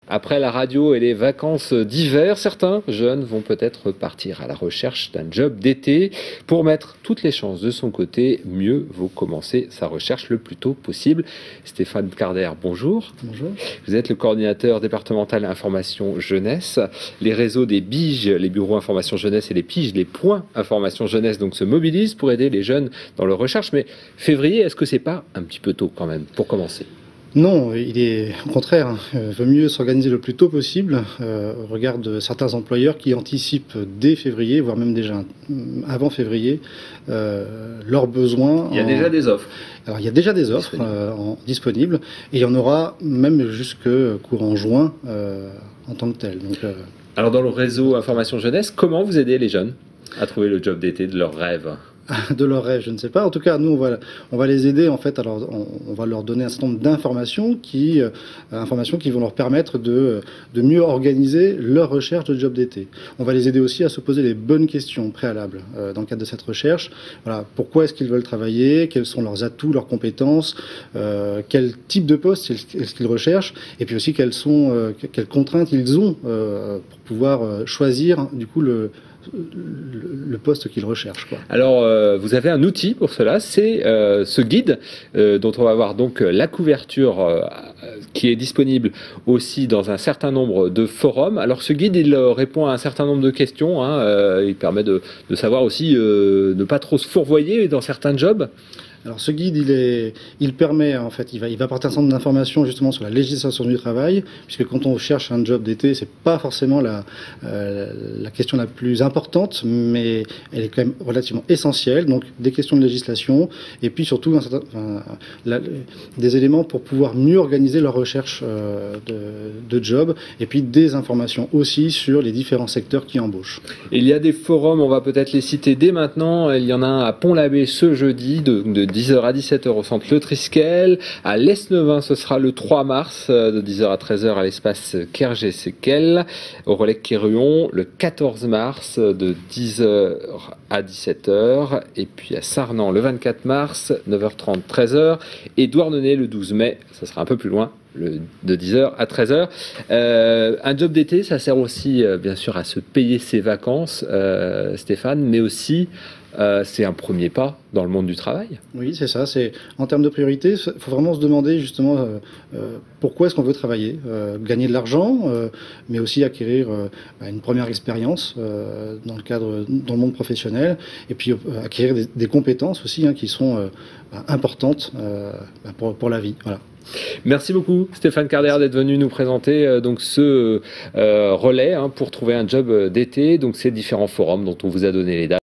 Après la radio et les vacances d'hiver, certains jeunes vont peut-être partir à la recherche d'un job d'été. Pour mettre toutes les chances de son côté, mieux vaut commencer sa recherche le plus tôt possible. Stéphane Carder, bonjour. Bonjour. Vous êtes le coordinateur départemental information jeunesse. Les réseaux des BIGE, les bureaux information jeunesse et les PIGE, les points information jeunesse, donc se mobilisent pour aider les jeunes dans leur recherche. Mais février, est-ce que c'est pas un petit peu tôt quand même pour commencer ? Non, il est au contraire, vaut mieux s'organiser le plus tôt possible au regard de certains employeurs qui anticipent dès février, voire même déjà avant février, leurs besoins. Il y a déjà des offres. Alors il y a déjà des offres disponibles et il y en aura même jusque courant juin en tant que tel. Donc, alors dans le réseau information jeunesse, comment vous aidez les jeunes à trouver le job d'été de leurs rêves ? De leur rêve, je ne sais pas. En tout cas, nous, on va les aider, en fait. Alors, on va leur donner un certain nombre d'informations qui vont leur permettre de mieux organiser leur recherche de job d'été. On va les aider aussi à se poser les bonnes questions préalables dans le cadre de cette recherche. Voilà, pourquoi est-ce qu'ils veulent travailler? Quels sont leurs atouts, leurs compétences? Quel type de poste est-ce qu'ils recherchent? Et puis aussi, quelles contraintes ils ont pour pouvoir choisir, du coup, le poste qu'ils recherchent, quoi. Alors, vous avez un outil pour cela, c'est ce guide dont on va voir donc la couverture qui est disponible aussi dans un certain nombre de forums. Alors, ce guide, il répond à un certain nombre de questions. Il permet de savoir aussi ne pas trop se fourvoyer dans certains jobs. Alors ce guide, il permet, en fait, il va apporter un certain nombre d'informations justement sur la législation du travail, puisque quand on cherche un job d'été, c'est pas forcément la question la plus importante, mais elle est quand même relativement essentielle. Donc des questions de législation, et puis surtout des éléments pour pouvoir mieux organiser leur recherche de job, et puis des informations aussi sur les différents secteurs qui embauchent. Il y a des forums, on va peut-être les citer dès maintenant. Il y en a un à Pont-l'Abbé ce jeudi de 10h à 17h au centre Le Triskel. À l'Esnevin, ce sera le 3 mars de 10h à 13h à l'espace Kergé-Séquel. Au Relais Quéruon, le 14 mars de 10h à 17h. Et puis à Sarnans, le 24 mars, 9h30, 13h. Et Douarnenez, le 12 mai, ça sera un peu plus loin, de 10h à 13h. Un job d'été, ça sert aussi, bien sûr, à se payer ses vacances, Stéphane, mais aussi, c'est un premier pas dans le monde du travail. Oui, c'est ça. En termes de priorité, il faut vraiment se demander justement pourquoi est-ce qu'on veut travailler, gagner de l'argent, mais aussi acquérir une première expérience dans le monde professionnel, et puis acquérir des compétences aussi qui sont importantes pour la vie. Voilà. Merci beaucoup Stéphane Carder d'être venu nous présenter donc ce relais pour trouver un job d'été, donc ces différents forums dont on vous a donné les dates.